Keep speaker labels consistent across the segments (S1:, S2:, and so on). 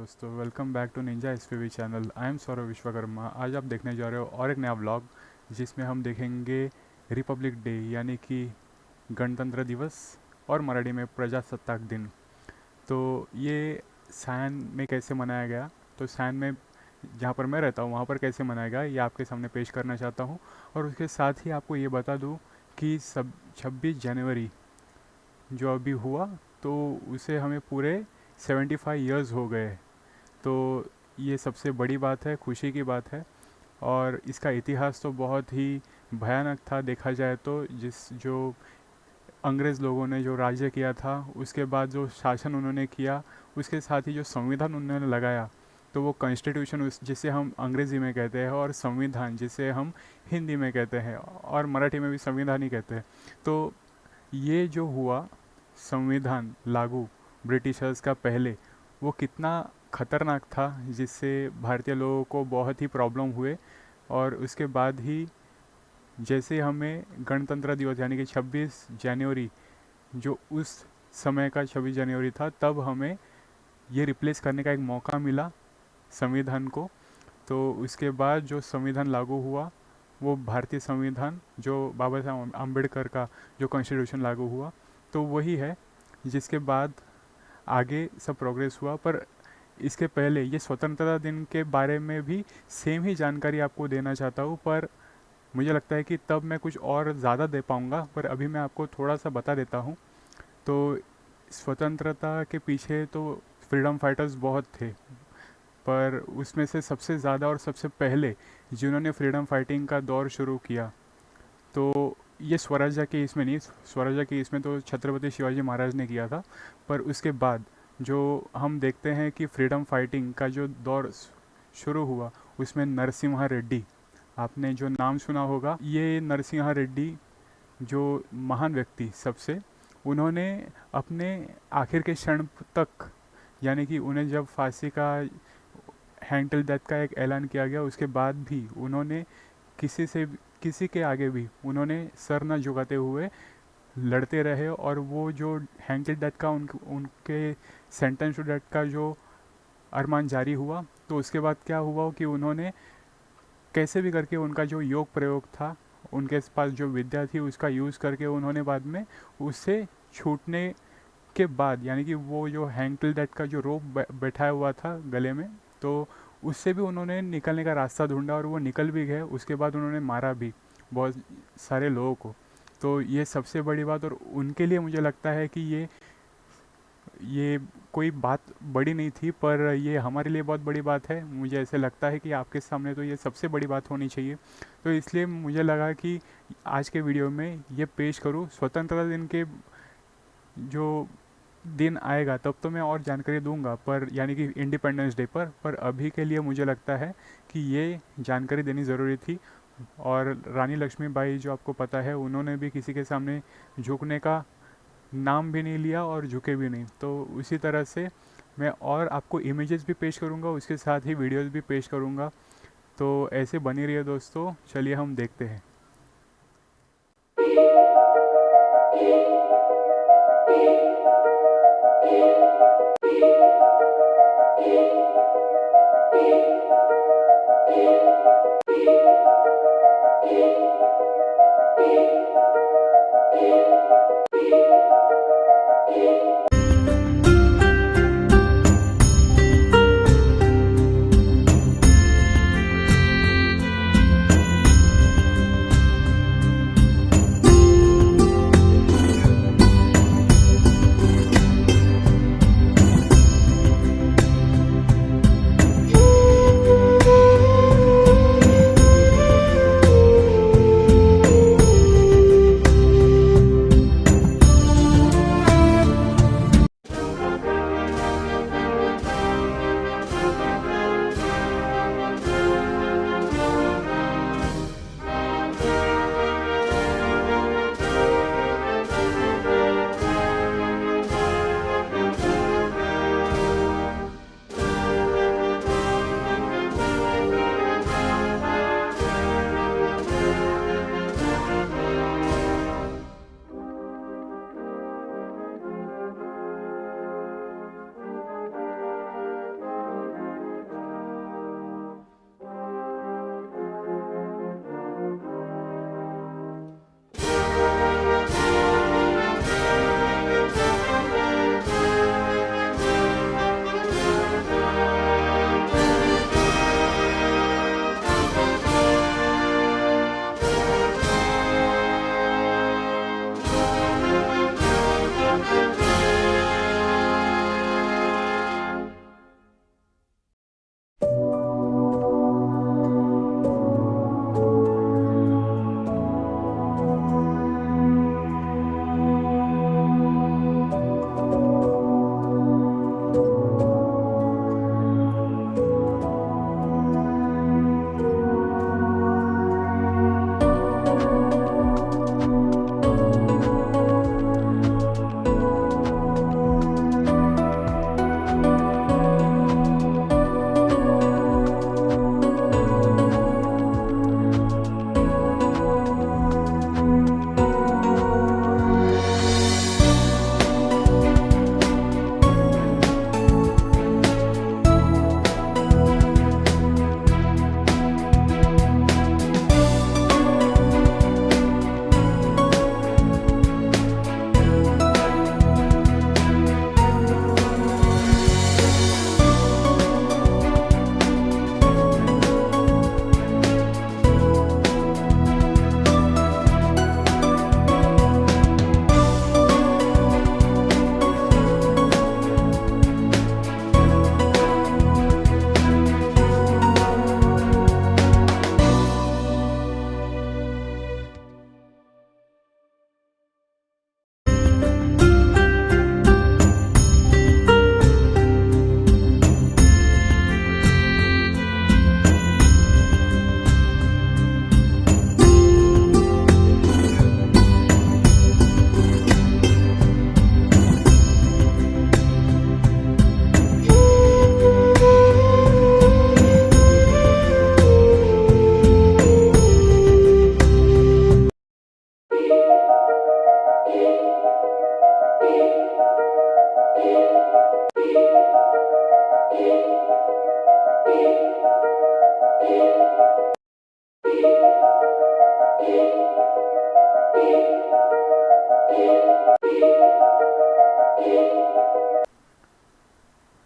S1: दोस्तों, welcome back to Ninja SPV channel. I am Saurabh Vishwakarma. आज आप देखने जा रहे हो और एक नया व्लॉग, जिसमें हम देखेंगे रिपब्लिक डे यानी कि गणतंत्र दिवस और मराठी में प्रजासत्ताक दिन। तो ये सैन में कैसे मनाया गया, तो सैन में जहाँ पर मैं रहता हूँ वहाँ पर कैसे मनाया गया, ये आपके सामने पेश करना चाहता हूँ। और उसके साथ ही आपको ये बता दूँ कि सब 26 जनवरी जो अभी हुआ, तो उसे हमें पूरे 75 ईयर्स हो गए। तो ये सबसे बड़ी बात है, खुशी की बात है। और इसका इतिहास तो बहुत ही भयानक था देखा जाए तो। जो अंग्रेज़ लोगों ने जो राज्य किया था, उसके बाद जो शासन उन्होंने किया, उसके साथ ही जो संविधान उन्होंने लगाया, तो वो कॉन्स्टिट्यूशन उस जिसे हम अंग्रेज़ी में कहते हैं, और संविधान जिसे हम हिंदी में कहते हैं और मराठी में भी संविधान ही कहते हैं। तो ये जो हुआ संविधान लागू ब्रिटिशर्स का पहले, वो कितना ख़तरनाक था, जिससे भारतीय लोगों को बहुत ही प्रॉब्लम हुए। और उसके बाद ही जैसे हमें गणतंत्र दिवस यानी कि 26 जनवरी, जो उस समय का 26 जनवरी था, तब हमें ये रिप्लेस करने का एक मौका मिला संविधान को। तो उसके बाद जो संविधान लागू हुआ, वो भारतीय संविधान जो बाबा साहब अम्बेडकर का जो कॉन्स्टिट्यूशन लागू हुआ, तो वही है जिसके बाद आगे सब प्रोग्रेस हुआ। पर इसके पहले ये स्वतंत्रता दिन के बारे में भी सेम ही जानकारी आपको देना चाहता हूँ, पर मुझे लगता है कि तब मैं कुछ और ज़्यादा दे पाऊँगा, पर अभी मैं आपको थोड़ा सा बता देता हूँ। तो स्वतंत्रता के पीछे तो फ्रीडम फाइटर्स बहुत थे, पर उसमें से सबसे ज़्यादा और सबसे पहले जिन्होंने फ्रीडम फाइटिंग का दौर शुरू किया, तो ये स्वराज्य के इसमें नहीं, स्वराज्य के इसमें तो छत्रपति शिवाजी महाराज ने किया था। पर उसके बाद जो हम देखते हैं कि फ्रीडम फाइटिंग का जो दौर शुरू हुआ, उसमें नरसिम्हा रेड्डी, आपने जो नाम सुना होगा, ये नरसिम्हा रेड्डी जो महान व्यक्ति सबसे, उन्होंने अपने आखिर के क्षण तक, यानी कि उन्हें जब फांसी का हैंग टिल डेथ का एक ऐलान किया गया, उसके बाद भी उन्होंने किसी से किसी के आगे भी उन्होंने सर न झुकाते हुए लड़ते रहे। और वो जो हैंग टिल डेथ का उनके सेंटेंस टू डेथ का जो अरमान जारी हुआ, तो उसके बाद क्या हुआ कि उन्होंने कैसे भी करके उनका जो योग प्रयोग था, उनके पास जो विद्या थी, उसका यूज़ करके उन्होंने बाद में उससे छूटने के बाद, यानी कि वो जो हैंग टिल डेथ का जो रोप बैठाया हुआ था गले में, तो उससे भी उन्होंने निकलने का रास्ता ढूंढा और वो निकल भी गए। उसके बाद उन्होंने मारा भी बहुत सारे लोगों को। तो ये सबसे बड़ी बात, और उनके लिए मुझे लगता है कि ये कोई बात बड़ी नहीं थी, पर ये हमारे लिए बहुत बड़ी बात है। मुझे ऐसे लगता है कि आपके सामने तो ये सबसे बड़ी बात होनी चाहिए। तो इसलिए मुझे लगा कि आज के वीडियो में ये पेश करूँ। स्वतंत्रता दिन के जो दिन आएगा तब तो मैं और जानकारी दूंगा, पर यानी कि इंडिपेंडेंस डे पर अभी के लिए मुझे लगता है कि ये जानकारी देनी ज़रूरी थी। और रानी लक्ष्मीबाई, जो आपको पता है, उन्होंने भी किसी के सामने झुकने का नाम भी नहीं लिया और झुके भी नहीं। तो उसी तरह से मैं और आपको इमेजेस भी पेश करूंगा, उसके साथ ही वीडियोस भी पेश करूंगा। तो ऐसे बनी रहिए दोस्तों, चलिए हम देखते हैं।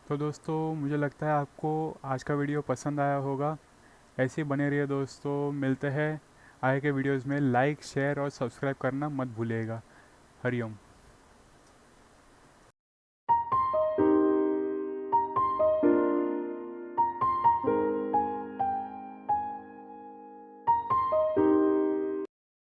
S1: तो दोस्तों मुझे लगता है आपको आज का वीडियो पसंद आया होगा। ऐसे ही बने रहिए दोस्तों, मिलते हैं आगे के वीडियोज़ में। लाइक शेयर और सब्सक्राइब करना मत भूलिएगा। हरिओम।